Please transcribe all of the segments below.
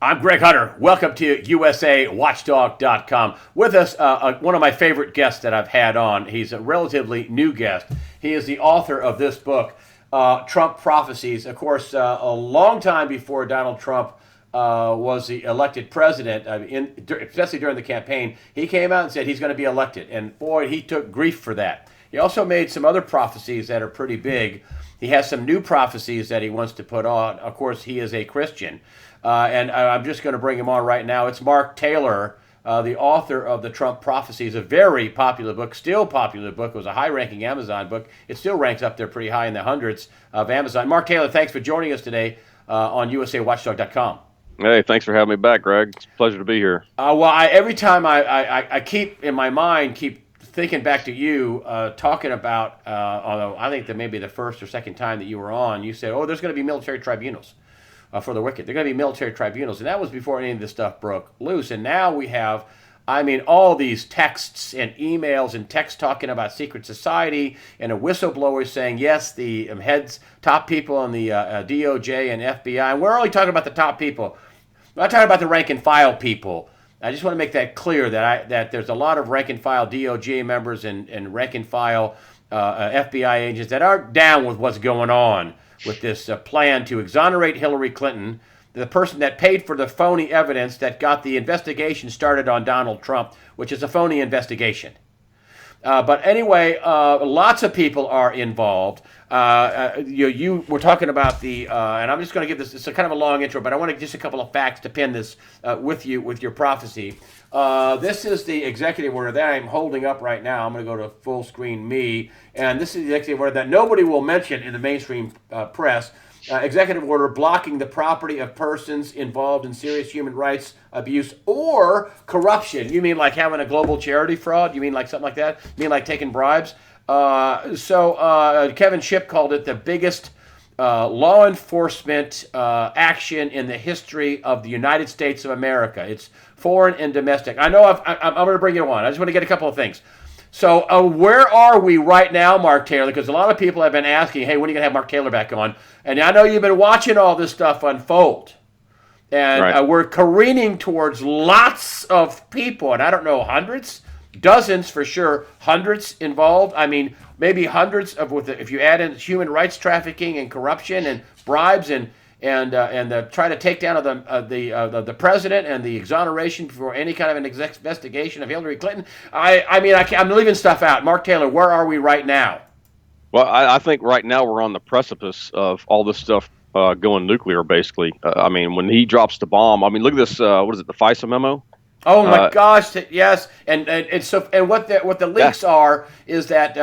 I'm Greg Hunter. Welcome to USAWatchdog.com. With us, one of my favorite guests that I've had on. He's a relatively new guest. He is the author of this book, Trump Prophecies. Of course, a long time before Donald Trump was the elected president, especially during the campaign, he came out and said he's going to be elected. And boy, he took grief for that. He also made some other prophecies that are pretty big. He has some new prophecies that he wants to put on. Of course, he is a Christian. And I'm just going to bring him on right now. It's Mark Taylor, the author of the Trump Prophecies, a very popular book, still popular book. It was a high-ranking Amazon book. It still ranks up there pretty high in the hundreds of Amazon. Mark Taylor, thanks for joining us today on USAWatchdog.com. Hey, thanks for having me back, Greg. It's a pleasure to be here. Every time I keep in my mind, keep thinking back to you talking about, although I think that maybe the first or second time that you were on, you said, oh, there's going to be military tribunals. For the wicked. They're going to be military tribunals. And that was before any of this stuff broke loose. And now we have, all these texts and emails and texts talking about secret society and a whistleblower saying, yes, the top people in the DOJ and FBI. And we're only talking about the top people. We're not talking about the rank and file people. I just want to make that clear that there's a lot of rank and file DOJ members and rank and file FBI agents that aren't down with what's going on with this plan to exonerate Hillary Clinton, the person that paid for the phony evidence that got the investigation started on Donald Trump, which is a phony investigation. But anyway, lots of people are involved. You were talking about and I'm just going to give this, it's a kind of a long intro, but I want to just a couple of facts to pin this with your prophecy. This is the executive order that I'm holding up right now. I'm going to go to full screen me, and this is the executive order that nobody will mention in the mainstream press. Executive order blocking the property of persons involved in serious human rights abuse or corruption. You mean like having a global charity fraud? You mean like something like that? You mean like taking bribes? So Kevin Shipp called it the biggest law enforcement action in the history of the United States of America. It's foreign and domestic. I know I'm going to bring you on. I just want to get a couple of things. So where are we right now, Mark Taylor? Because a lot of people have been asking, hey, when are you going to have Mark Taylor back on? And I know you've been watching all this stuff unfold. And right. We're careening towards lots of people, and I don't know, hundreds? Dozens for sure, hundreds involved. Maybe hundreds if you add in human rights trafficking and corruption and bribes and try to take down of the president and the exoneration before any kind of an investigation of Hillary Clinton. I'm leaving stuff out. Mark Taylor, where are we right now? Well, I think right now we're on the precipice of all this stuff going nuclear, basically. When he drops the bomb, look at this, what is it, the FISA memo? Oh my gosh! Yes, and what the leaks are is that the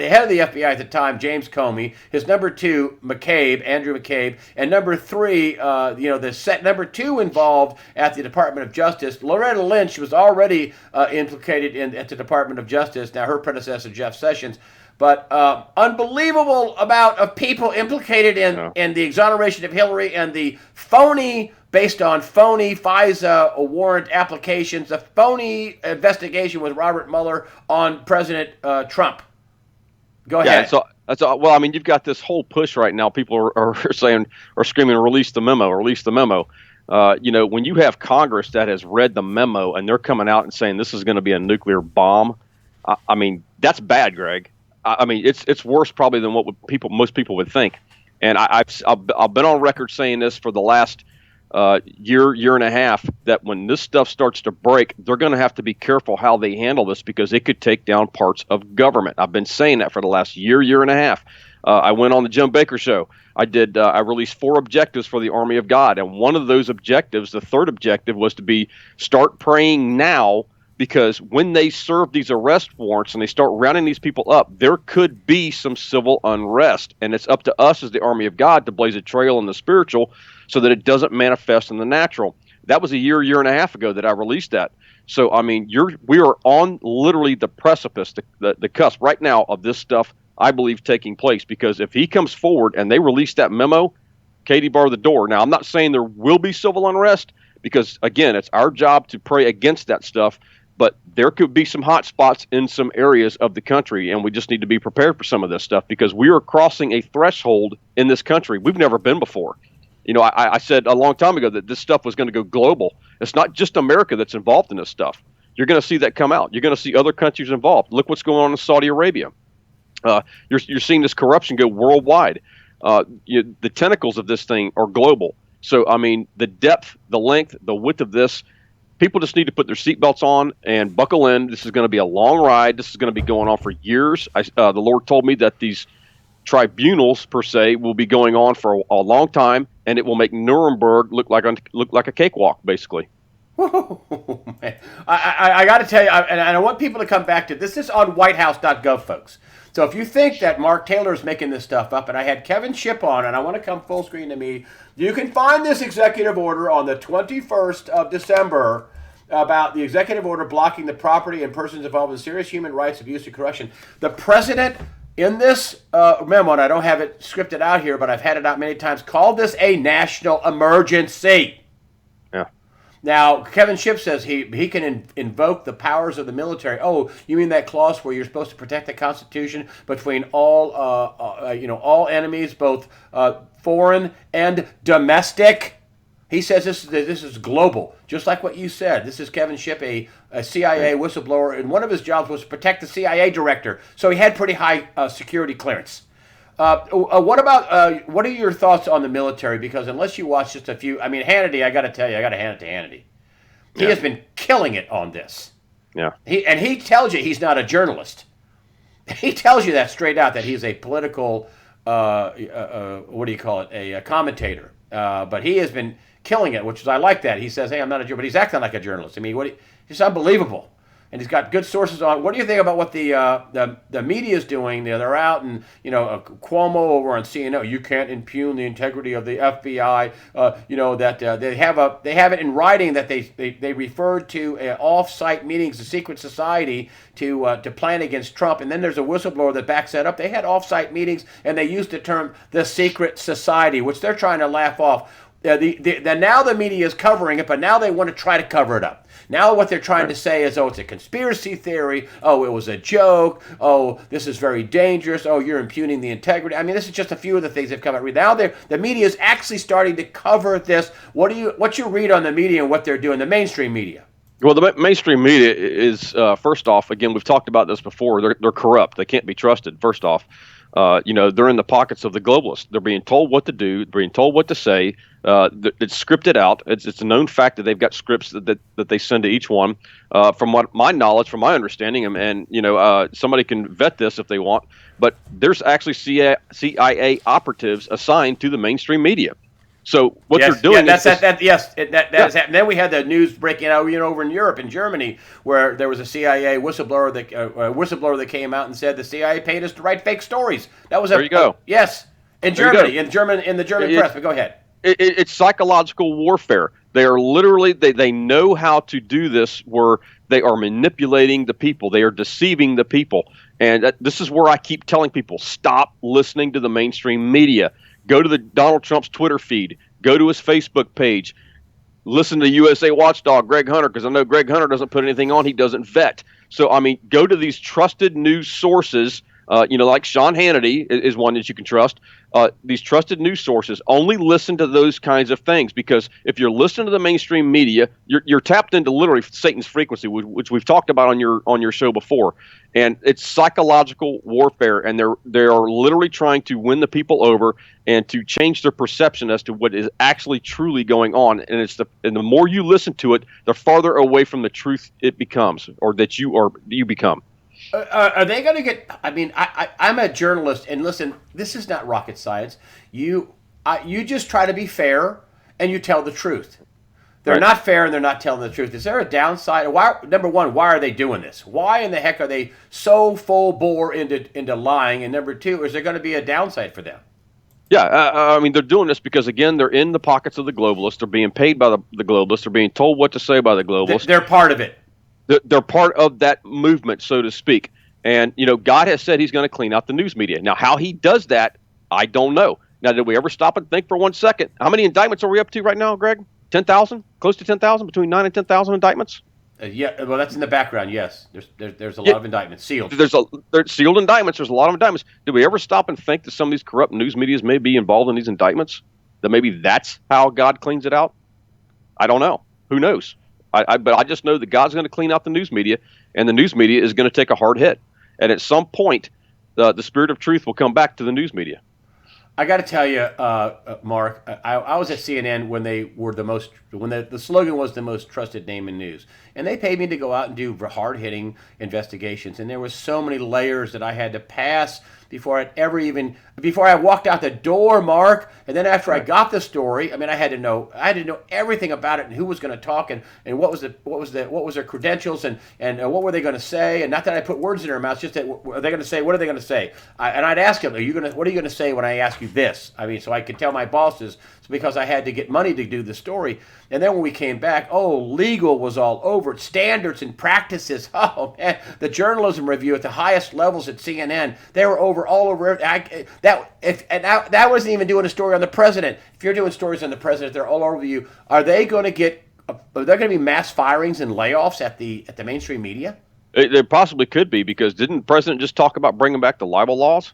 head of the FBI at the time, James Comey, his number two, Andrew McCabe, and number three, the number two involved at the Department of Justice, Loretta Lynch, was already implicated at the Department of Justice. Now her predecessor, Jeff Sessions. But unbelievable amount of people implicated in the exoneration of Hillary and the based on phony FISA warrant applications, a phony investigation with Robert Mueller on President Trump. Go ahead. Yeah, you've got this whole push right now. People are screaming, release the memo, release the memo. When you have Congress that has read the memo and they're coming out and saying this is going to be a nuclear bomb, that's bad, Greg. It's worse probably than what most people would think. And I've been on record saying this for the last year and a half, that when this stuff starts to break, they're going to have to be careful how they handle this because it could take down parts of government. I've been saying that for the last year and a half. I went on the Jim Baker show. I released 4 objectives for the Army of God. And one of those objectives, the third objective, was to start praying now, because when they serve these arrest warrants and they start rounding these people up, there could be some civil unrest. And it's up to us as the Army of God to blaze a trail in the spiritual so that it doesn't manifest in the natural. That was a year and a half ago that I released that. So, we are on literally the precipice, the cusp right now of this stuff, I believe, taking place. Because if he comes forward and they release that memo, Katie bar the door. Now, I'm not saying there will be civil unrest because, again, it's our job to pray against that stuff. But there could be some hot spots in some areas of the country, and we just need to be prepared for some of this stuff because we are crossing a threshold in this country we've never been before. I said a long time ago that this stuff was going to go global. It's not just America that's involved in this stuff. You're going to see that come out. You're going to see other countries involved. Look what's going on in Saudi Arabia. You're seeing this corruption go worldwide. The tentacles of this thing are global. So, I mean, the depth, the length, the width of this, people just need to put their seatbelts on and buckle in. This is going to be a long ride. This is going to be going on for years. The Lord told me that these tribunals, per se, will be going on for a long time, and it will make Nuremberg look like a cakewalk, basically. Whoa, man. I got to tell you, and I want people to come back to this. This is on whitehouse.gov, folks. So if you think that Mark Taylor is making this stuff up, and I had Kevin Shipp on, and I want to come full screen to me, you can find this executive order on the 21st of December about the executive order blocking the property and persons involved in serious human rights abuse and corruption. The president in this memo, and I don't have it scripted out here, but I've had it out many times, called this a national emergency. Yeah. Now, Kevin Shipp says he can invoke the powers of the military. Oh, you mean that clause where you're supposed to protect the Constitution between all enemies, both foreign and domestic? He says this is global, just like what you said. This is Kevin Shipp, a CIA whistleblower, and one of his jobs was to protect the CIA director. So he had pretty high security clearance. What are your thoughts on the military? Because unless you watch just a few, I mean, Hannity, I got to tell you, I got to hand it to Hannity. He has been killing it on this. Yeah. He tells you he's not a journalist. He tells you that straight out, that he's a political, what do you call it, a commentator. But he has been killing it, which is, I like that. He says, hey, I'm not a journalist, but he's acting like a journalist. I mean, he's unbelievable. And he's got good sources on. What do you think about what the media is doing? They're out, and Cuomo over on CNN. You can't impugn the integrity of the FBI. That they have it in writing that they referred to off-site meetings, the secret society, to plan against Trump. And then there's a whistleblower that backs that up. They had off-site meetings, and they used the term the secret society, which they're trying to laugh off. Now the media is covering it, but now they want to try to cover it up. Now what they're trying to say is, oh, it's a conspiracy theory. Oh, it was a joke. Oh, this is very dangerous. Oh, you're impugning the integrity. I mean, this is just a few of the things that have come out. Now the media is actually starting to cover this. What's your read on the media and what they're doing, the mainstream media? Well, the mainstream media is, first off, again, we've talked about this before. They're corrupt. They can't be trusted, first off. They're in the pockets of the globalists. They're being told what to do, being told what to say. It's scripted out. It's a known fact that they've got scripts that they send to each one. From what my knowledge, from my understanding, and somebody can vet this if they want, but there's actually CIA operatives assigned to the mainstream media. So what they're doing is happened. Then we had the news breaking out, over in Europe, in Germany, where there was a CIA whistleblower that came out and said the CIA paid us to write fake stories. That was there you go. Yes, in Germany, in the German press. But go ahead. It's psychological warfare. They are literally they know how to do this, where they are manipulating the people. They are deceiving the people, and this is where I keep telling people, stop listening to the mainstream media. Go to Donald Trump's Twitter feed. Go to his Facebook page. Listen to USA Watchdog, Greg Hunter, because I know Greg Hunter doesn't put anything on. He doesn't vet. So, I mean, go to these trusted news sources, like Sean Hannity is one that you can trust. These trusted news sources, only listen to those kinds of things, because if you're listening to the mainstream media, you're tapped into literally Satan's frequency, which we've talked about on your show before. And it's psychological warfare, and they are literally trying to win the people over and to change their perception as to what is actually truly going on. And the more you listen to it, the farther away from the truth it becomes, or that you become. Are they going to get? I mean, I'm a journalist, and listen, this is not rocket science. You just try to be fair, and you tell the truth. They're not fair, and they're not telling the truth. Is there a downside? Number one, why are they doing this? Why in the heck are they so full bore into lying? And number two, is there going to be a downside for them? Yeah, I mean, they're doing this because, again, they're in the pockets of the globalists. They're being paid by the globalists. They're being told what to say by the globalists. They're part of it. They're part of that movement, so to speak. And, God has said he's going to clean out the news media. Now, how he does that, I don't know. Now, did we ever stop and think for 1 second? How many indictments are we up to right now, Greg? 10,000? Close to 10,000? Between 9 and 10,000 indictments? Yeah, well, that's in the background, yes. There's a lot of indictments, sealed. There's sealed indictments. There's a lot of indictments. Did we ever stop and think that some of these corrupt news medias may be involved in these indictments? that maybe that's how God cleans it out. I don't know. Who knows? But I just know that God's going to clean out the news media, and the news media is going to take a hard hit. And at some point, the spirit of truth will come back to the news media. I got to tell you, Mark, I was at CNN when they were when the slogan was the most trusted name in news. And they paid me to go out and do hard hitting investigations. And there was so many layers that I had to pass before I walked out the door, Mark. And then after I got the story, I mean, I had to know everything about it and who was going to talk and what was their credentials and what were they going to say. And not that I put words in their mouths, just that what are they going to say? What are they going to say? And I'd ask them, what are you going to say when I ask you this? I mean, so I could tell my bosses because I had to get money to do the story. And then when we came back, legal was all over it. Standards and practices. Oh man, the journalism review at the highest levels at CNN, they were all over. That wasn't even doing a story on the president. If you're doing stories on the president, they're all over you. Are there going to be mass firings and layoffs at the mainstream media? There possibly could be, because didn't the president just talk about bringing back the libel laws?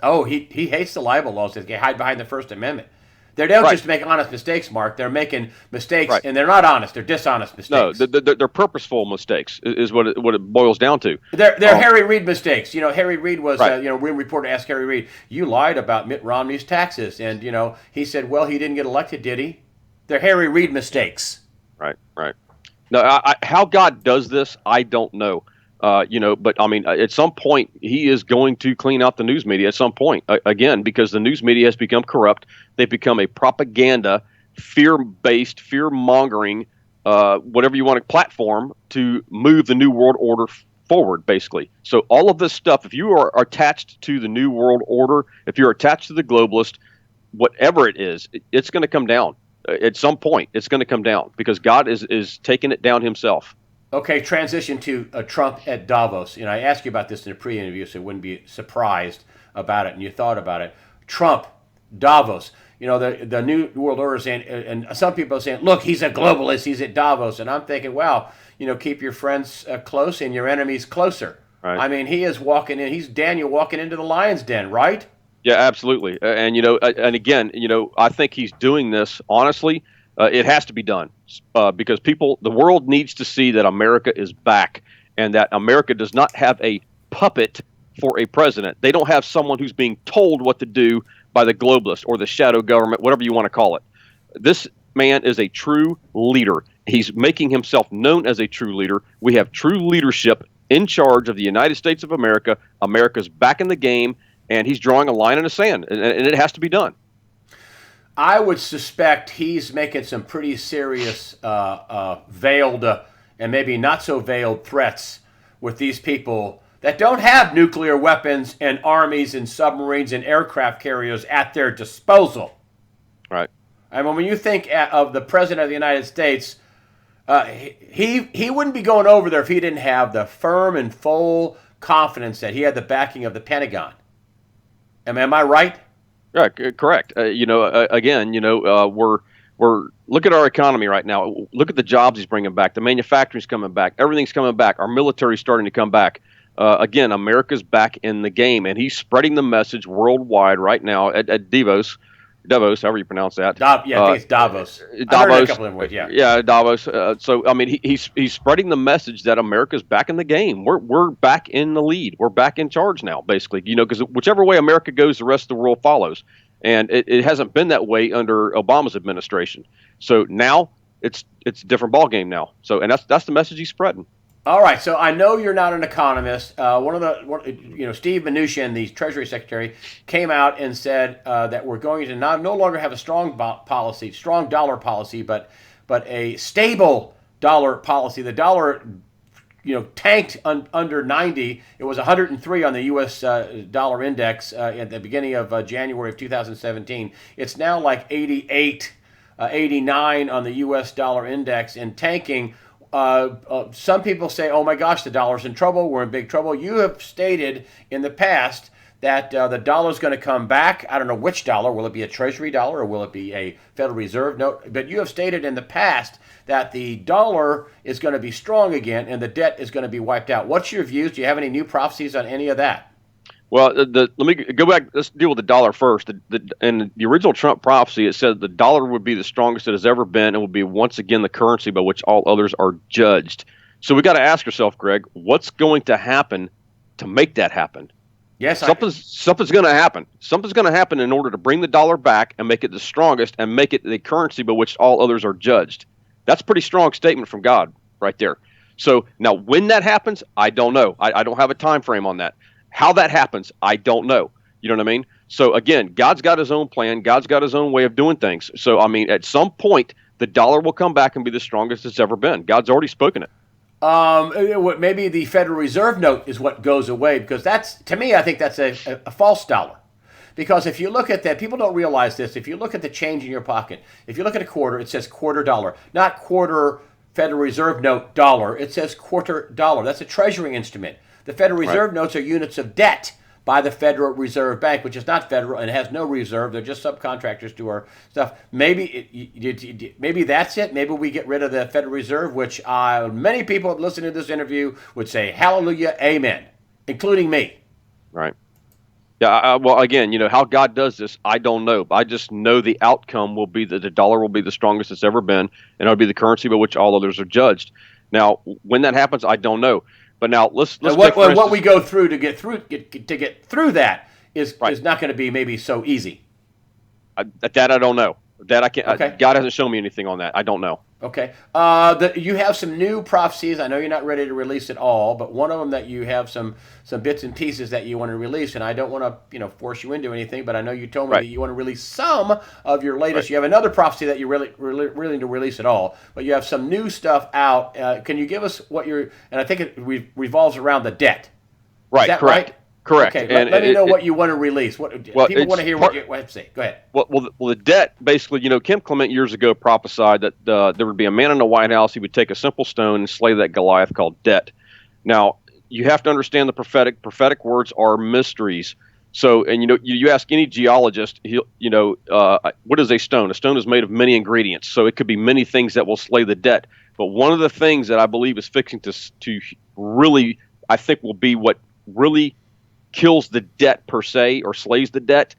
Oh, he hates the libel laws that hide behind the First Amendment. They don't just make honest mistakes, Mark. They're making mistakes, and they're not honest. They're dishonest mistakes. No, they're purposeful mistakes is what it boils down to. They're Harry Reid mistakes. You know, Harry Reid was, when reporter asked Harry Reid, you lied about Mitt Romney's taxes. And, he said, well, he didn't get elected, did he? They're Harry Reid mistakes. Right. No, how God does this, I don't know. But I mean, at some point, he is going to clean out the news media at some point, again, because the news media has become corrupt. They've become a propaganda, fear-based, fear-mongering, whatever you want to platform to move the New World Order forward, basically. So all of this stuff, if you are attached to the New World Order, if you're attached to the globalist, whatever it is, it's going to come down. At some point, it's going to come down because God is taking it down himself. Okay, transition to Trump at Davos. I asked you about this in a pre-interview, so you wouldn't be surprised about it, and you thought about it. Trump, Davos. The New World Order is saying, and some people are saying, look, he's a globalist, he's at Davos. And I'm thinking, wow, keep your friends close and your enemies closer. Right. I mean, he's Daniel walking into the lion's den, right? Yeah, absolutely. And again, I think he's doing this honestly. It has to be done because the world needs to see that America is back and that America does not have a puppet for a president. They don't have someone who's being told what to do by the globalist or the shadow government, whatever you want to call it. This man is a true leader. He's making himself known as a true leader. We have true leadership in charge of the United States of America. America's back in the game, and he's drawing a line in the sand, and it has to be done. I would suspect he's making some pretty serious veiled and maybe not so veiled threats with these people that don't have nuclear weapons and armies and submarines and aircraft carriers at their disposal. Right. I mean, when you think of the President of the United States, he wouldn't be going over there if he didn't have the firm and full confidence that he had the backing of the Pentagon. Am I right? Yeah, correct. Again, we're look at our economy right now. Look at the jobs he's bringing back. The manufacturing's coming back. Everything's coming back. Our military's starting to come back. Again, America's back in the game, and he's spreading the message worldwide right now at Davos, however you pronounce that. I think it's Davos. Davos. I heard a couple of them words, yeah. Yeah, Davos. So I mean, he's spreading the message that America's back in the game. We're back in the lead. We're back in charge now, basically. Because whichever way America goes, the rest of the world follows. And it hasn't been that way under Obama's administration. So now it's a different ballgame now. So and that's the message he's spreading. All right, so I know you're not an economist. Steve Mnuchin, the Treasury Secretary, came out and said that we're going to no longer have a strong dollar policy, but a stable dollar policy. The dollar, tanked under 90. It was 103 on the U.S. dollar index at the beginning of January of 2017. It's now like 88, 89 on the U.S. dollar index and tanking. Some people say, oh my gosh, the dollar's in trouble. We're in big trouble. You have stated in the past that the dollar's going to come back. I don't know which dollar. Will it be a Treasury dollar or will it be a Federal Reserve note? But you have stated in the past that the dollar is going to be strong again and the debt is going to be wiped out. What's your views? Do you have any new prophecies on any of that? Well, let me go back. Let's deal with the dollar first. In the original Trump prophecy, it said the dollar would be the strongest it has ever been and would be once again the currency by which all others are judged. So we got to ask ourselves, Greg, what's going to happen to make that happen? Yes, Something's going to happen. Something's going to happen in order to bring the dollar back and make it the strongest and make it the currency by which all others are judged. That's a pretty strong statement from God right there. So now when that happens, I don't know. I don't have a time frame on that. How that happens, I don't know. You know what I mean? So again, God's got his own plan. God's got his own way of doing things. So, I mean, at some point, the dollar will come back and be the strongest it's ever been. God's already spoken it. Maybe the Federal Reserve note is what goes away, because that's, to me, I think that's a false dollar. Because if you look at that, people don't realize this. If you look at the change in your pocket, if you look at a quarter, it says quarter dollar, not quarter Federal Reserve note dollar. It says quarter dollar. That's a treasury instrument. The Federal Reserve notes are units of debt by the Federal Reserve Bank, which is not federal and has no reserve. They're just subcontractors to our stuff. Maybe that's it. Maybe we get rid of the Federal Reserve, which many people listening to this interview would say, hallelujah, amen, including me. Right. Yeah. Well, again, how God does this, I don't know. I just know the outcome will be that the dollar will be the strongest it's ever been, and it'll be the currency by which all others are judged. Now, when that happens, I don't know. But now let's what we go through to get through that is not going to be maybe so easy. That I don't know. That I can't. Okay. God hasn't shown me anything on that. I don't know. Okay. You have some new prophecies. I know you're not ready to release it all, but one of them that you have some bits and pieces that you want to release, and I don't want to force you into anything, but I know you told me that you want to release some of your latest. You have another prophecy that you're really need to release it all, but you have some new stuff out. Can you give us what and I think it revolves around the debt. Right. Is that correct. right? Correct. Okay, let me know what you want to release. People want to hear what you have to say. Go ahead. Well, the debt, basically, Kim Clement years ago prophesied that there would be a man in the White House. He would take a simple stone and slay that Goliath called debt. Now, you have to understand the prophetic words are mysteries. So, and you ask any geologist, what is a stone? A stone is made of many ingredients, so it could be many things that will slay the debt. But one of the things that I believe is fixing to really, I think, will be what really kills the debt per se or slays the debt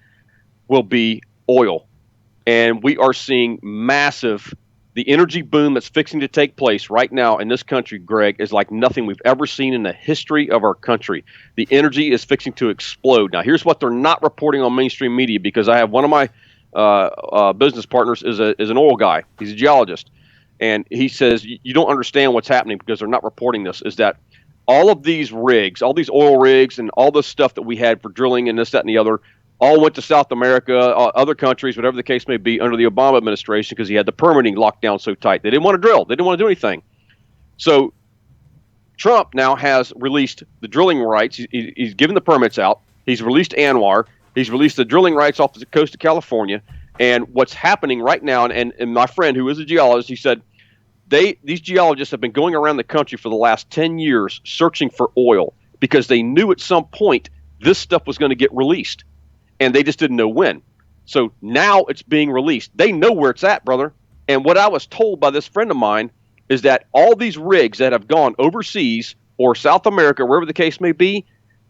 will be oil. And we are seeing the energy boom that's fixing to take place right now in this country, Greg, is like nothing we've ever seen in the history of our country. The energy is fixing to explode. Now, here's what they're not reporting on mainstream media, because I have one of my business partners is an oil guy. He's a geologist. And he says, you don't understand what's happening because they're not reporting this, is that all of these rigs, all these oil rigs and all the stuff that we had for drilling and this, that, and the other, all went to South America, other countries, whatever the case may be, under the Obama administration, because he had the permitting locked down so tight. They didn't want to drill. They didn't want to do anything. So Trump now has released the drilling rights. He's given the permits out. He's released ANWR. He's released the drilling rights off the coast of California. And what's happening right now, and my friend who is a geologist, he said, these geologists have been going around the country for the last 10 years searching for oil because they knew at some point this stuff was going to get released, and they just didn't know when. So now it's being released. They know where it's at, brother. And what I was told by this friend of mine is that all these rigs that have gone overseas or South America, wherever the case may be,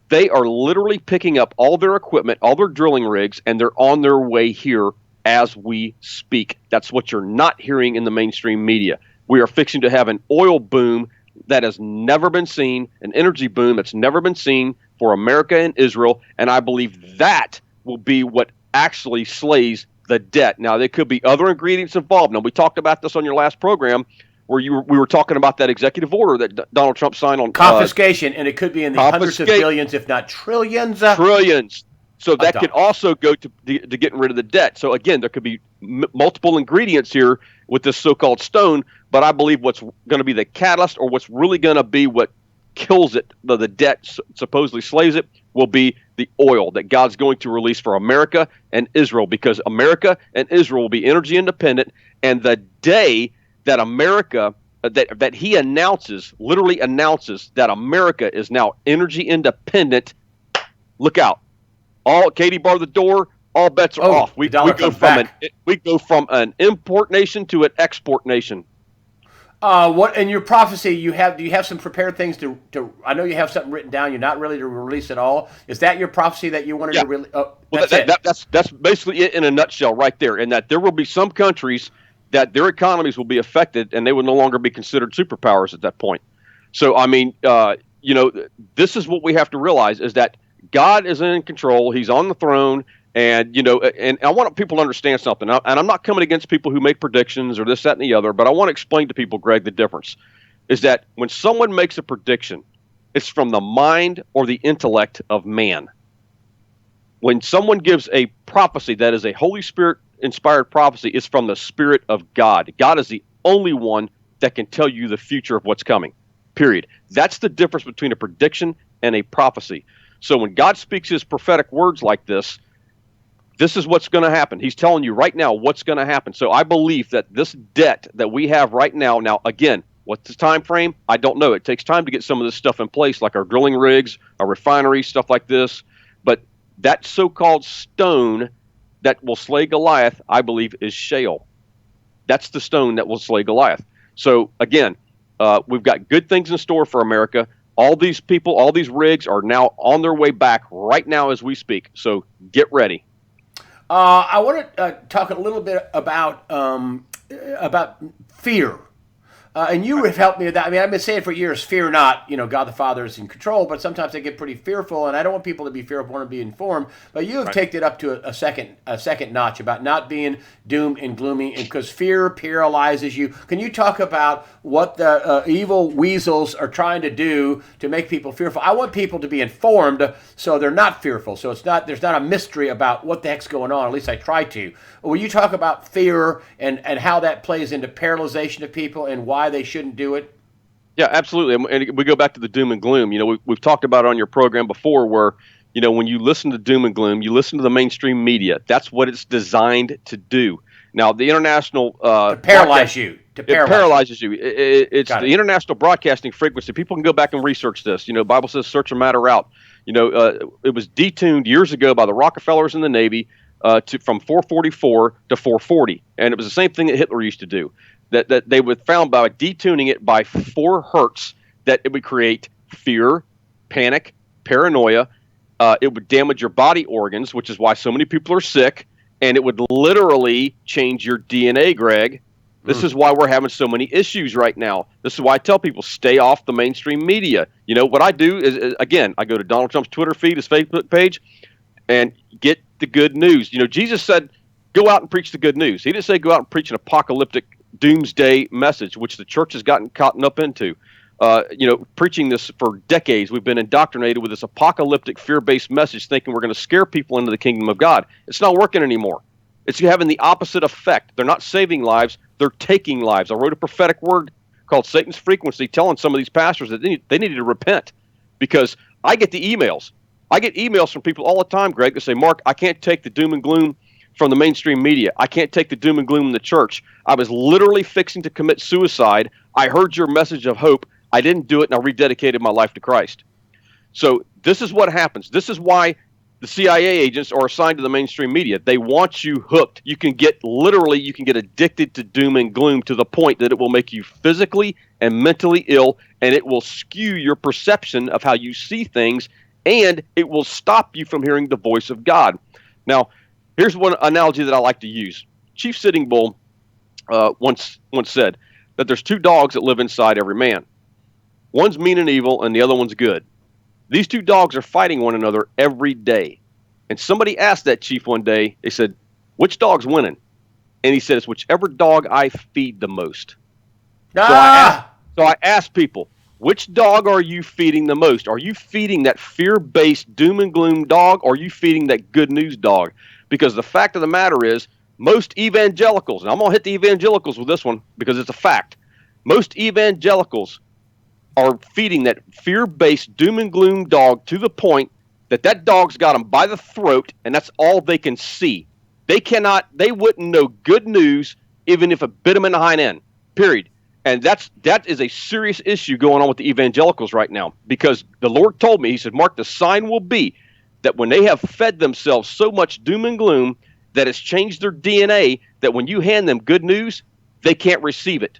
they are literally picking up all their equipment, all their drilling rigs, and they're on their way here as we speak. That's what you're not hearing in the mainstream media. We are fixing to have an oil boom that has never been seen, an energy boom that's never been seen for America and Israel, and I believe that will be what actually slays the debt. Now, there could be other ingredients involved. Now, we talked about this on your last program where we were talking about that executive order that Donald Trump signed on confiscation, and it could be in the hundreds of billions, if not trillions. Trillions. So that could also go to getting rid of the debt. So again, there could be multiple ingredients here with this so-called stone, but I believe what's going to be the catalyst, or what's really going to be what kills it, the debt supposedly slays it, will be the oil that God's going to release for America and Israel, because America and Israel will be energy independent. And the day that America, that he literally announces that America is now energy independent, look out. Katie barred the door. All bets are off. We go from an import nation to an export nation. What in your prophecy you have? Do you have some prepared things to? I know you have something written down. You're not ready to release it all. Is that your prophecy that you wanted Yeah. to release? Oh, Well, that's it. that's basically it in a nutshell, right there. And that there will be some countries that their economies will be affected, and they will no longer be considered superpowers at that point. So, I mean, this is what we have to realize is that God is in control. He's on the throne, and and I want people to understand something. And I'm not coming against people who make predictions or this, that, and the other, but I want to explain to people, Greg, the difference is that when someone makes a prediction, it's from the mind or the intellect of man. When someone gives a prophecy that is a Holy Spirit inspired prophecy, it's from the Spirit of God. God is the only one that can tell you the future of what's coming. Period. That's the difference between a prediction and a prophecy. So when God speaks his prophetic words like this is what's going to happen. He's telling you right now what's going to happen. So I believe that this debt that we have right now again, what's the time frame? I don't know. It takes time to get some of this stuff in place, like our drilling rigs, our refineries, stuff like this. But that so-called stone that will slay Goliath, I believe, is shale. That's the stone that will slay Goliath. So again, we've got good things in store for America. All these people, all these rigs are now on their way back right now as we speak. So get ready. I want to talk a little bit about fear. And you have helped me with that. I mean, I've been saying for years, fear not. God the Father is in control, but sometimes I get pretty fearful, and I don't want people to be fearful. I want to be informed. But you have taken it up to a second notch about not being doom and gloomy, because fear paralyzes you. Can you talk about what the evil weasels are trying to do to make people fearful? I want people to be informed so they're not fearful. So there's not a mystery about what the heck's going on. At least I try to. Will you talk about fear and how that plays into paralyzation of people and why they shouldn't do it? Yeah, absolutely. And we go back to the doom and gloom. We've talked about it on your program before where, when you listen to doom and gloom, you listen to the mainstream media. That's what it's designed to do. Now, the international To paralyze you. It paralyzes you. It's Got the it. international broadcasting frequency. People can go back and research this. Bible says search a matter out. It was detuned years ago by the Rockefellers in the Navy from 444 to 440, and it was the same thing that Hitler used to do. That they would found by detuning it by 4 hertz that it would create fear, panic, paranoia. It would damage your body organs, which is why so many people are sick, and it would literally change your DNA, Greg. This is why we're having so many issues right now. This is why I tell people stay off the mainstream media. What I do is, again, I go to Donald Trump's Twitter feed, his Facebook page, and get the good news. Jesus said, go out and preach the good news. He didn't say go out and preach an apocalyptic doomsday message, which the church has gotten caught up into. Preaching this for decades, we've been indoctrinated with this apocalyptic fear-based message, thinking we're going to scare people into the kingdom of God. It's not working anymore. It's having the opposite effect. They're not saving lives, they're taking lives. I wrote a prophetic word called Satan's Frequency, telling some of these pastors that they needed to repent, because I get the emails. I get emails from people all the time, Greg, that say, Mark, I can't take the doom and gloom from the mainstream media. I can't take the doom and gloom in the church. I was literally fixing to commit suicide. I heard your message of hope. I didn't do it, and I rededicated my life to Christ. So this is what happens. This is why the CIA agents are assigned to the mainstream media. They want you hooked. You can get addicted to doom and gloom to the point that it will make you physically and mentally ill, and it will skew your perception of how you see things, and it will stop you from hearing the voice of God. Now, here's one analogy that I like to use. Chief Sitting Bull once said that there's 2 dogs that live inside every man. One's mean and evil, and the other one's good. These 2 dogs are fighting one another every day. And somebody asked that chief one day, they said, which dog's winning? And he said, it's whichever dog I feed the most. So I asked people, which dog are you feeding the most? Are you feeding that fear-based doom and gloom dog, or are you feeding that good news dog? Because the fact of the matter is, most evangelicals, and I'm going to hit the evangelicals with this one because it's a fact, most evangelicals are feeding that fear-based doom and gloom dog to the point that dog's got them by the throat, and that's all they can see. They wouldn't know good news even if it bit them in the hind end, period. And that is a serious issue going on with the evangelicals right now, because the Lord told me, he said, Mark, the sign will be that when they have fed themselves so much doom and gloom that it's changed their DNA, that when you hand them good news, they can't receive it.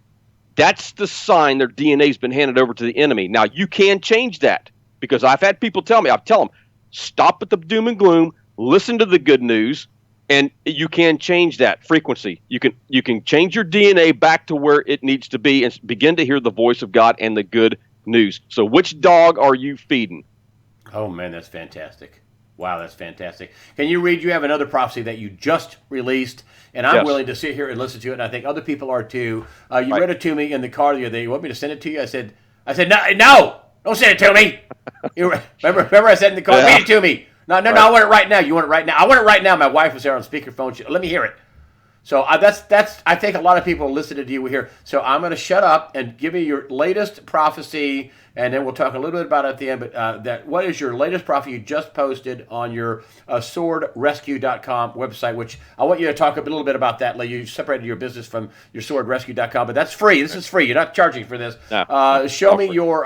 That's the sign their DNA has been handed over to the enemy. Now, you can change that, because I've had people tell me, I tell them, stop at the doom and gloom, listen to the good news, and you can change that frequency. You can change your DNA back to where it needs to be and begin to hear the voice of God and the good news. So which dog are you feeding? Oh man, that's fantastic. Wow, that's fantastic. Can you read? You have another prophecy that you just released, and I'm Yes. willing to sit here and listen to it, and I think other people are too. You Right. read it to me in the car the other day. You want me to send it to you? I said, no, no, don't send it to me. Remember I said in the car, Yeah. read it to me. No, Right. I want it right now. You want it right now? I want it right now. My wife was there on speakerphone. Let me hear it. So that's. I think a lot of people listening to you will hear. So I'm going to shut up and give you your latest prophecy, and then we'll talk a little bit about it at the end. But what is your latest prophecy you just posted on your swordrescue.com website? Which I want you to talk a little bit about that. Like, you separated your business from your swordrescue.com, but that's free. This is free. You're not charging for this. No. Show me your.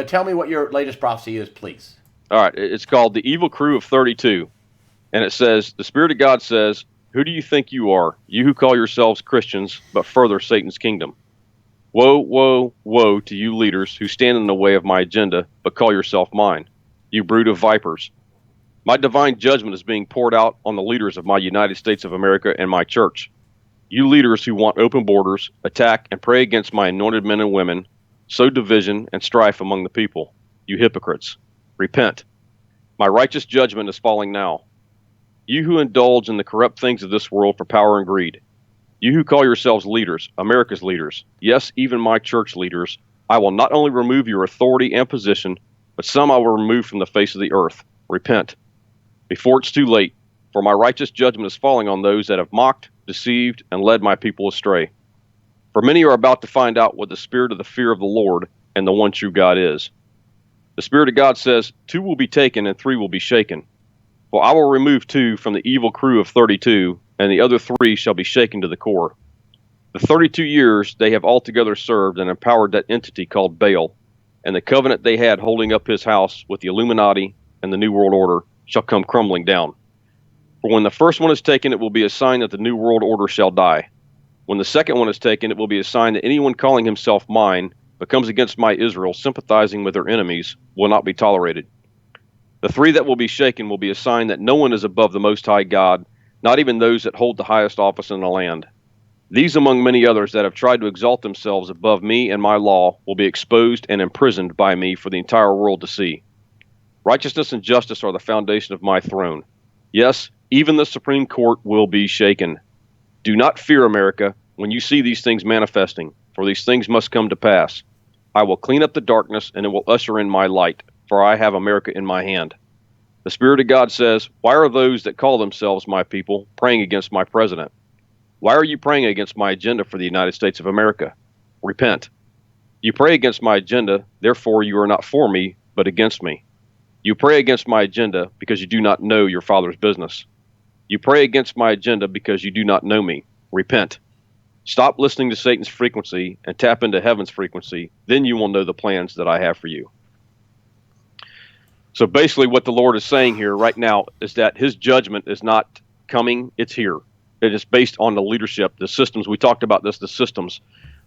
Tell me what your latest prophecy is, please. All right. It's called The Evil Crew of 32. And it says, the Spirit of God says, who do you think you are, you who call yourselves Christians, but further Satan's kingdom? Woe, woe, woe to you leaders who stand in the way of my agenda, but call yourself mine, you brood of vipers. My divine judgment is being poured out on the leaders of my United States of America and my church. You leaders who want open borders, attack and pray against my anointed men and women, sow division and strife among the people. You hypocrites, repent. My righteous judgment is falling now. You who indulge in the corrupt things of this world for power and greed. You who call yourselves leaders, America's leaders, yes, even my church leaders, I will not only remove your authority and position, but some I will remove from the face of the earth. Repent, before it's too late, for my righteous judgment is falling on those that have mocked, deceived, and led my people astray. For many are about to find out what the spirit of the fear of the Lord and the one true God is. The Spirit of God says, 2 will be taken and 3 will be shaken. For I will remove 2 from the evil crew of 32, and the other 3 shall be shaken to the core. The 32 years they have altogether served and empowered that entity called Baal, and the covenant they had holding up his house with the Illuminati and the New World Order shall come crumbling down. For when the first one is taken, it will be a sign that the New World Order shall die. When the second one is taken, it will be a sign that anyone calling himself mine, but comes against my Israel, sympathizing with their enemies, will not be tolerated. The 3 that will be shaken will be a sign that no one is above the Most High God, not even those that hold the highest office in the land. These, among many others that have tried to exalt themselves above me and my law, will be exposed and imprisoned by me for the entire world to see. Righteousness and justice are the foundation of my throne. Yes, even the Supreme Court will be shaken. Do not fear, America, when you see these things manifesting, for these things must come to pass. I will clean up the darkness, and it will usher in my light, for I have America in my hand. The Spirit of God says, why are those that call themselves my people praying against my president? Why are you praying against my agenda for the United States of America? Repent. You pray against my agenda, therefore you are not for me, but against me. You pray against my agenda because you do not know your Father's business. You pray against my agenda because you do not know me. Repent. Stop listening to Satan's frequency and tap into heaven's frequency. Then you will know the plans that I have for you. So basically what the Lord is saying here right now is that his judgment is not coming, it's here. It is based on the leadership, the systems. We talked about this, the systems.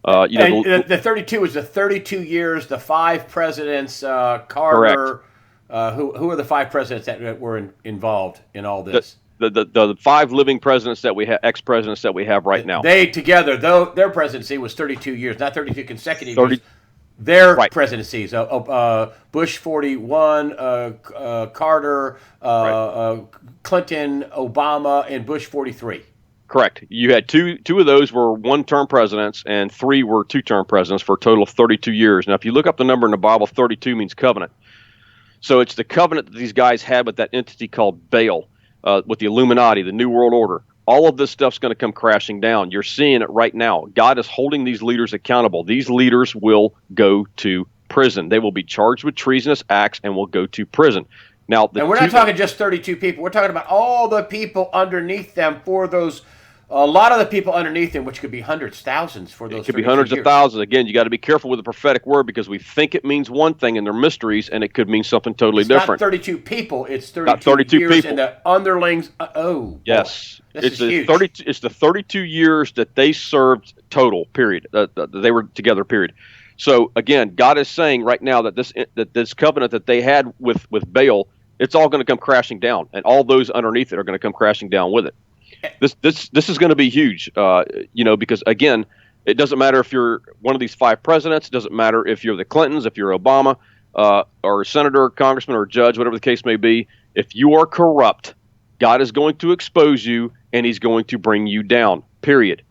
The 32 is the 32 years, the 5 presidents, Carter. Who are the 5 presidents that were involved in all this? The 5 living presidents that we have, ex-presidents that we have right now. They together, though, their presidency was 32 years, not 32 consecutive years. Their presidencies, Bush 41, Carter, Clinton, Obama, and Bush 43. Correct. You had two of those were one-term presidents, and 3 were 2-term presidents for a total of 32 years. Now, if you look up the number in the Bible, 32 means covenant. So it's the covenant that these guys had with that entity called Baal, with the Illuminati, the New World Order. All of this stuff's going to come crashing down. You're seeing it right now. God is holding these leaders accountable. These leaders will go to prison. They will be charged with treasonous acts and will go to prison. Now, and we're not talking just 32 people. We're talking about all the people underneath them for those A lot of the people underneath him, which could be hundreds, thousands for It those could be 32 hundreds of years. thousands. Again, you got to be careful with the prophetic word because we think it means one thing and they're mysteries, and it could mean something totally It's not different. 32 people, it's Not 32 32 years, and people. the underlings. Oh, boy. Yes, This is huge. It's the 32 years that they served total. Period. They were together. Period. So again, God is saying right now that this covenant that they had with Baal, it's all going to come crashing down, and all those underneath it are going to come crashing down with it. This is going to be huge. Because again, it doesn't matter if you're one of these five presidents. It doesn't matter if you're the Clintons, if you're Obama, or a senator, congressman, or judge, whatever the case may be. If you are corrupt, God is going to expose you, and He's going to bring you down. Period.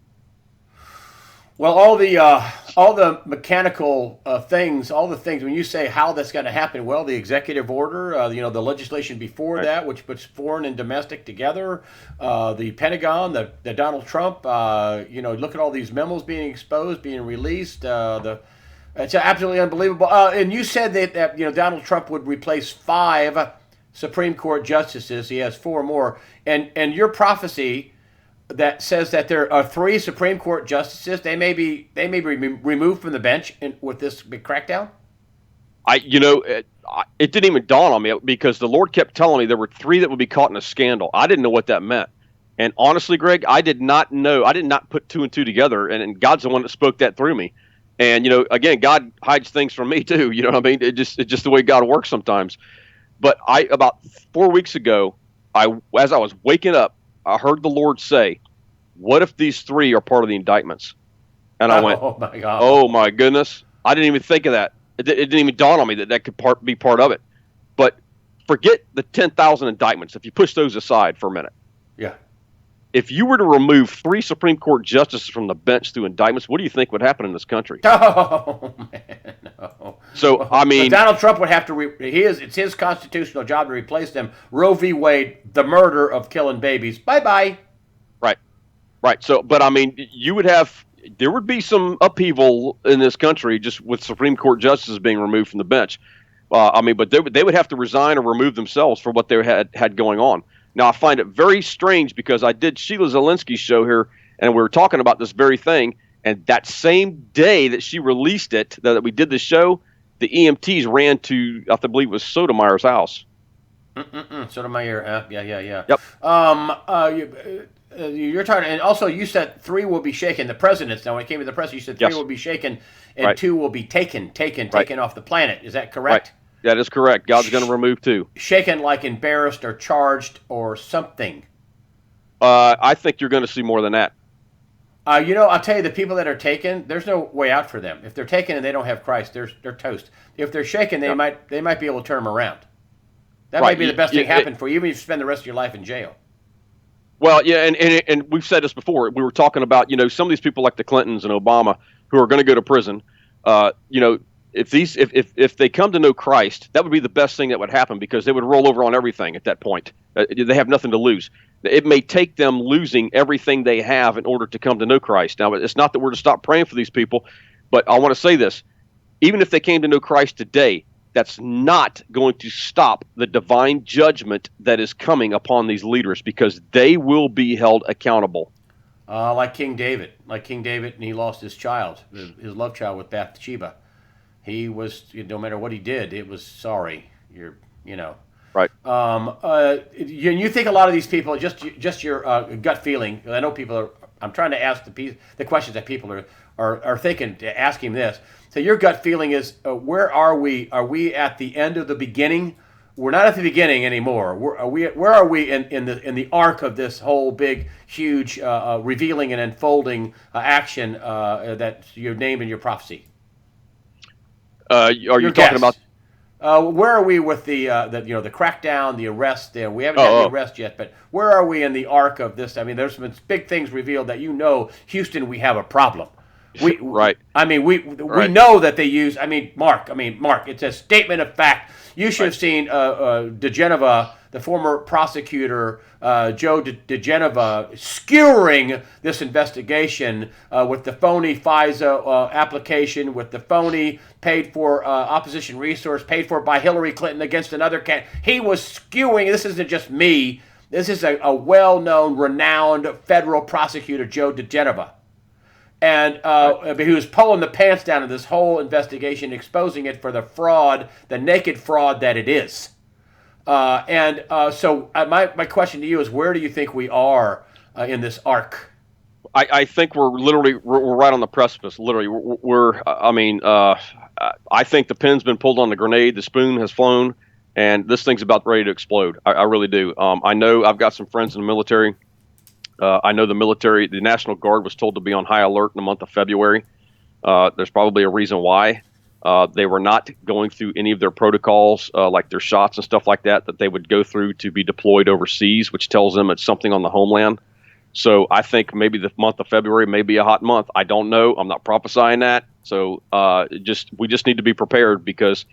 Well, all the mechanical things, all the things. When you say how that's going to happen, well, the executive order, the legislation before Right. that, which puts foreign and domestic together, the Pentagon, the Donald Trump, look at all these memos being exposed, being released. It's absolutely unbelievable. And you said that Donald Trump would replace 5 Supreme Court justices. He has 4 more, and your prophecy that says that there are 3 Supreme Court justices. They may be removed from the bench with this big crackdown. It didn't even dawn on me because the Lord kept telling me there were 3 that would be caught in a scandal. I didn't know what that meant. And honestly, Greg, I did not know. I did not put 2 and 2 together. And God's the one that spoke that through me. And, again, God hides things from me too. You know what I mean? It's just the way God works sometimes. But about 4 weeks ago, as I was waking up, I heard the Lord say, "What if these 3 are part of the indictments?" And I went, Oh my God! "Oh my goodness!" I didn't even think of that. It didn't even dawn on me that could be part of it. But forget the 10,000 indictments. If you push those aside for a minute, Yeah. if you were to remove 3 Supreme Court justices from the bench through indictments, what do you think would happen in this country? Oh man, no. So I mean, Donald Trump would have to. It's his constitutional job to replace them. Roe v. Wade, the murder of killing babies. Bye bye. right, right. So, but I mean, there would be some upheaval in this country just with Supreme Court justices being removed from the bench. But they would have to resign or remove themselves for what they had going on. Now, I find it very strange because I did Sheila Zielinski's show here, and we were talking about this very thing. And that same day that she released it, that we did the show, the EMTs ran to, I believe it was Sotomayor's house. Sotomayor, yeah. Yep. You're talking, and also you said 3 will be shaken. The presidents. Now, when it came to the president, you said 3 Yes. will be shaken, and Right. 2 will be taken Right. off the planet. Is that correct? Right. That is correct. God's going to remove 2. Shaken like embarrassed or charged or something. I think you're going to see more than that. I'll tell you, the people that are taken, there's no way out for them. If they're taken and they don't have Christ, they're toast. If they're shaken, they might be able to turn them around. That might be the best thing happen for you, even if you spend the rest of your life in jail. Well, yeah, and we've said this before. We were talking about, some of these people like the Clintons and Obama who are going to go to prison. If they come to know Christ, that would be the best thing that would happen because they would roll over on everything at that point. They have nothing to lose. It may take them losing everything they have in order to come to know Christ. Now, it's not that we're to stop praying for these people, but I want to say this. Even if they came to know Christ today, that's not going to stop the divine judgment that is coming upon these leaders because they will be held accountable. Like King David, and he lost his child, his love child with Bathsheba. He was, no matter what he did, it was sorry. Right. You think a lot of these people, just your gut feeling. I know people are. I'm trying to ask the questions that people are thinking to ask him this. So your gut feeling is, where are we? Are we at the end of the beginning? We're not at the beginning anymore. Where are we in the arc of this whole big, huge, revealing and unfolding action that you named in your prophecy? Are you talking about? Where are we with the crackdown, the arrest? We haven't had the arrest yet, but where are we in the arc of this? I mean, there's been big things revealed that Houston, we have a problem. Right. I mean, we know that they use. Mark. It's a statement of fact. You should have seen DeGeneva, the former prosecutor, Joe DeGeneva, skewering this investigation with the phony FISA application, with the phony paid for opposition resource paid for by Hillary Clinton against another candidate. He was skewing. This isn't just me. This is a well-known, renowned federal prosecutor, Joe DeGenova, and who was pulling the pants down of this whole investigation, exposing it for the fraud, the naked fraud that it is. So my question to you is, where do you think we are in this arc? I think we're right on the precipice. Literally, I think the pin's been pulled on the grenade. The spoon has flown, and this thing's about ready to explode. I really do. I know I've got some friends in the military. I know the military, the National Guard was told to be on high alert in the month of February. There's probably a reason why. They were not going through any of their protocols, like their shots and stuff like that they would go through to be deployed overseas, which tells them it's something on the homeland. So I think maybe the month of February may be a hot month. I don't know. I'm not prophesying that. So we just need to be prepared because,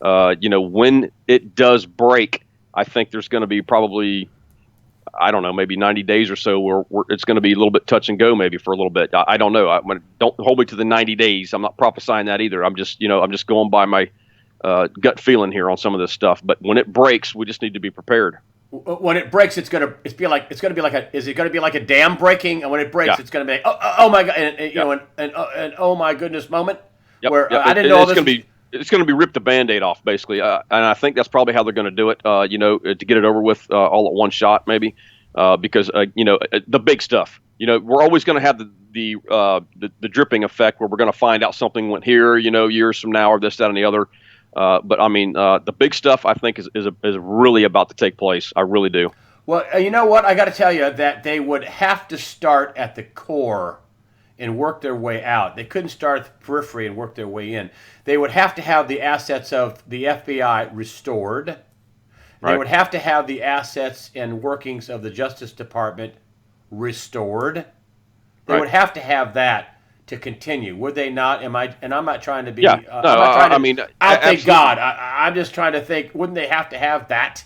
when it does break, I think there's going to be probably, I don't know, maybe 90 days or so where it's going to be a little bit touch and go maybe for a little bit. I don't know. Don't hold me to the 90 days. I'm not prophesying that either. I'm just going by my gut feeling here on some of this stuff. But when it breaks, we just need to be prepared. When it breaks, is it going to be like a dam breaking? And when it breaks, Yeah. It's going to be oh my god, and oh my goodness moment where I didn't know it's going to be. It's going to be rip the Band-Aid off, basically, and I think that's probably how they're going to do it. To get it over with all at one shot, maybe, because the big stuff. We're always going to have the dripping effect where we're going to find out something went here, years from now, or this, that, and the other. But I mean, the big stuff I think is really about to take place. I really do. Well, you know what? I got to tell you that they would have to start at the core and work their way out. They couldn't start at the periphery and work their way in. They would have to have the assets of the FBI restored. They Right. would have to have the assets and workings of the Justice Department restored. They Right. would have to have that to continue, would they not? And I'm not trying to be. Yeah. I'm No, not trying to, I mean, thank absolutely. God. I'm just trying to think. Wouldn't they have to have that?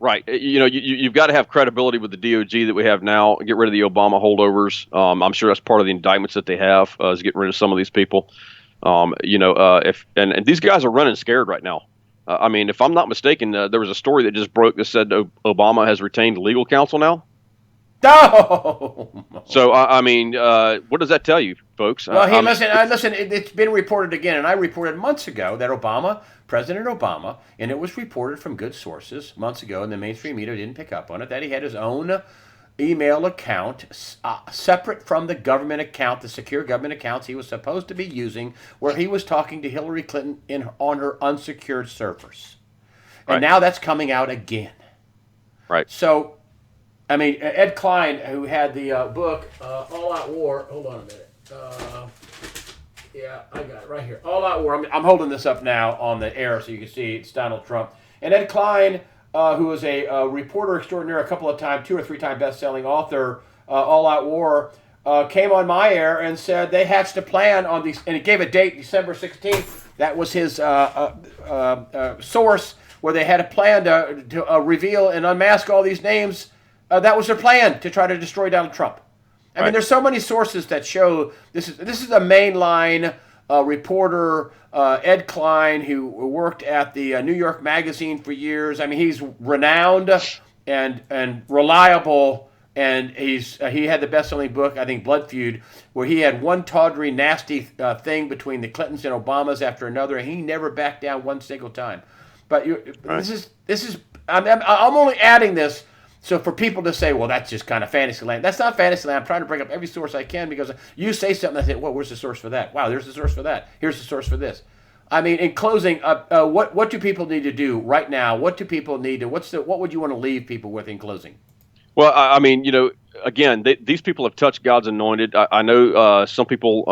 Right. You've got to have credibility with the DOG that we have now. Get rid of the Obama holdovers. I'm sure that's part of the indictments that they have is getting rid of some of these people. If these guys are running scared right now. I mean, if I'm not mistaken, there was a story that just broke that said Obama has retained legal counsel now. No. So what does that tell you, folks? Well, listen. It's been reported again, and I reported months ago that President Obama, and it was reported from good sources months ago, and the mainstream media didn't pick up on it, that he had his own email account separate from the government account, the secure government accounts he was supposed to be using, where he was talking to Hillary Clinton on her unsecured servers. And Right. now that's coming out again. Right. So, I mean, Ed Klein, who had the book All Out War. Hold on a minute. Yeah, I got it right here. All Out War. I'm holding this up now on the air so you can see it's Donald Trump. And Ed Klein, who is a reporter extraordinaire, a couple of times, 2 or 3 time best-selling author, All Out War, came on my air and said they hatched a plan on these, and he gave a date, December 16th. That was his source, where they had a plan to reveal and unmask all these names. That was their plan to try to destroy Donald Trump. I mean, there's so many sources that show this is a mainline reporter, Ed Klein, who worked at the New York Magazine for years. I mean, he's renowned and reliable, and he had the best-selling book, I think, Blood Feud, where he had one tawdry, nasty thing between the Clintons and Obamas after another, and he never backed down one single time. But this is I'm only adding this. So for people to say, well, that's just kind of fantasy land. That's not fantasy land. I'm trying to bring up every source I can because you say something, I say, well, where's the source for that? Wow, there's the source for that. Here's the source for this. I mean, in closing, what do people need to do right now? What do people need to, what would you want to leave people with in closing? Well, again, these people have touched God's anointed. I know some people,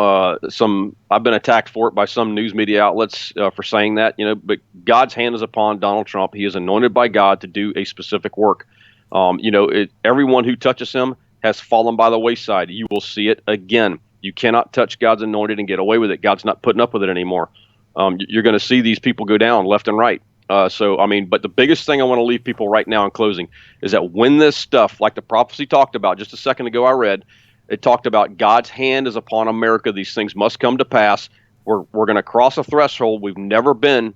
I've been attacked for it by some news media outlets for saying that, but God's hand is upon Donald Trump. He is anointed by God to do a specific work. Everyone who touches him has fallen by the wayside. You will see it again. You cannot touch God's anointed and get away with it. God's not putting up with it anymore. You're going to see these people go down left and right. But the biggest thing I want to leave people right now in closing is that when this stuff, like the prophecy talked about just a second ago, I read, it talked about God's hand is upon America. These things must come to pass. We're going to cross a threshold we've never been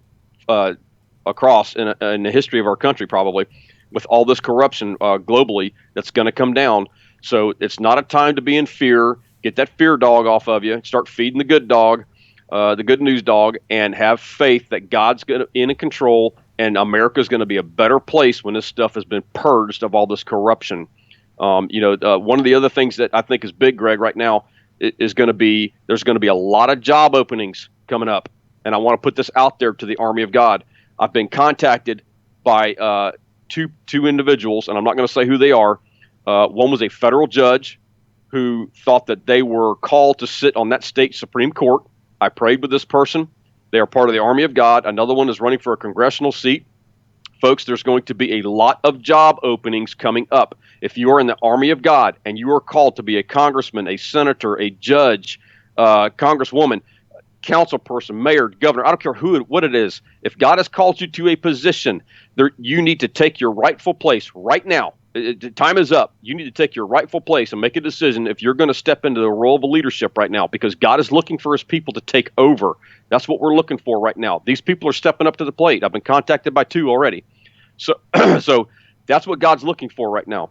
across in the history of our country, probably. with all this corruption globally that's going to come down. So it's not a time to be in fear. Get that fear dog off of you. Start feeding the good dog, the good news dog, and have faith that God's in control, and America's going to be a better place when this stuff has been purged of all this corruption. One of the other things that I think is big, Greg, right now is going to be there's going to be a lot of job openings coming up, and I want to put this out there to the Army of God. I've been contacted by two individuals, and I'm not going to say who they are. One was a federal judge who thought that they were called to sit on that state Supreme Court. I prayed with this person. They are part of the Army of God. Another one is running for a congressional seat. Folks, there's going to be a lot of job openings coming up. If you are in the Army of God and you are called to be a congressman, a senator, a judge, congresswoman, council person, mayor, governor, I don't care what it is. If God has called you to a position, you need to take your rightful place right now. Time is up. You need to take your rightful place and make a decision if you're going to step into the role of leadership right now, because God is looking for his people to take over. That's what we're looking for right now. These people are stepping up to the plate. I've been contacted by 2 already. So that's what God's looking for right now.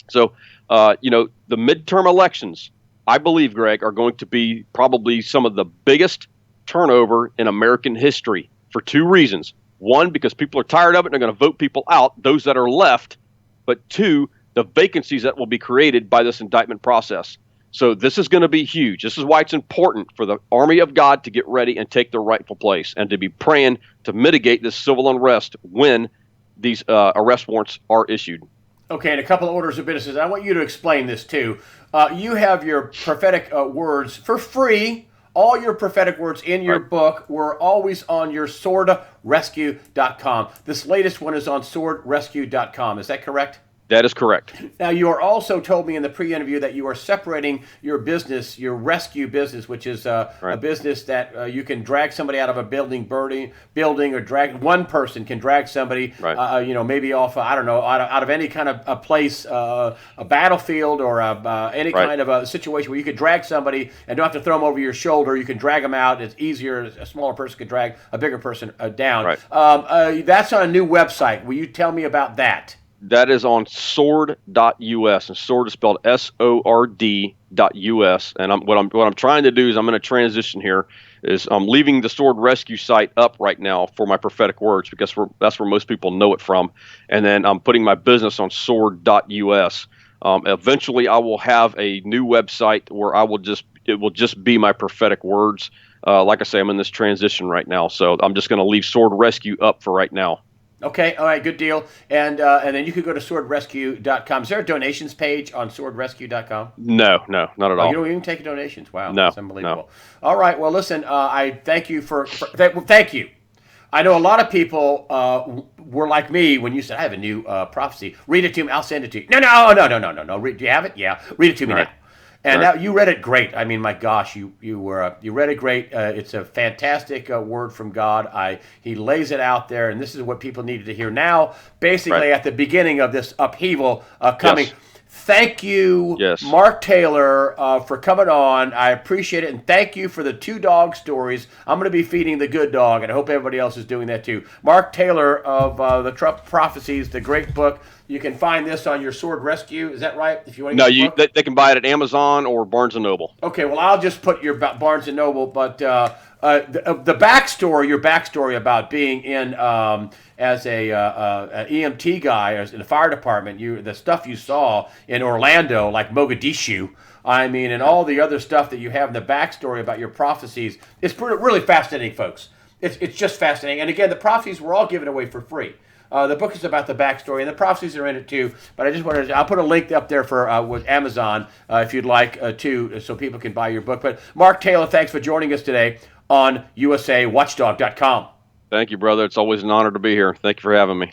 So, the midterm elections, I believe, Greg, are going to be probably some of the biggest turnover in American history for 2 reasons. One, because people are tired of it and they're going to vote people out, those that are left. But 2, the vacancies that will be created by this indictment process. So this is going to be huge. This is why it's important for the Army of God to get ready and take their rightful place and to be praying to mitigate this civil unrest when these arrest warrants are issued. Okay, and a couple of orders of business. I want you to explain this too. You have your prophetic words for free. All your prophetic words in your book were always on your swordrescue.com. This latest one is on swordrescue.com. Is that correct? That is correct. Now, you are also told me in the pre-interview that you are separating your business, your rescue business, which is a business that you can drag somebody out of a building, or drag one person can drag somebody, maybe off, I don't know, out of any kind of a place, a battlefield or any kind of a situation where you could drag somebody and don't have to throw them over your shoulder. You can drag them out. It's easier. A smaller person could drag a bigger person down. Right. That's on a new website. Will you tell me about that? That is on sword.us, and sword is spelled SORD.us. And what I'm trying to do is I'm going to transition here. I'm leaving the Sword Rescue site up right now for my prophetic words because that's where most people know it from. And then I'm putting my business on sword.us. Eventually, I will have a new website where it will just be my prophetic words. Like I say, I'm in this transition right now, so I'm just going to leave Sword Rescue up for right now. Okay, all right, good deal. And then you could go to swordrescue.com. Is there a donations page on swordrescue.com? No, not at all. You don't even take donations. Wow, no, that's unbelievable. No. All right, well, listen, I thank you thank you. I know a lot of people were like me when you said, I have a new prophecy. Read it to me. I'll send it to you. No. Do you have it? Yeah. Read it to me now. And now you read it great. I mean, my gosh, you read it great. It's a fantastic word from God. He lays it out there, and this is what people needed to hear now. Basically, at the beginning of this upheaval coming. Yes. Thank you, Mark Taylor, for coming on. I appreciate it, and thank you for the 2 dog stories. I'm going to be feeding the good dog, and I hope everybody else is doing that too. Mark Taylor of the Trump Prophecies, the great book. You can find this on your Sword Rescue. Is that right? If you want to they can buy it at Amazon or Barnes & Noble. Okay, well, I'll just put your Barnes & Noble, but the backstory, your backstory about being in as a EMT guy in the fire department, the stuff you saw in Orlando, like Mogadishu, and all the other stuff that you have in the backstory about your prophecies, it's really fascinating, folks. It's just fascinating. And again, the prophecies were all given away for free. The book is about the backstory, and the prophecies are in it too. But I just wanted I'll put a link up there for with Amazon if you'd like to, so people can buy your book. But Mark Taylor, thanks for joining us today on USAWatchdog.com. Thank you, brother. It's always an honor to be here. Thank you for having me.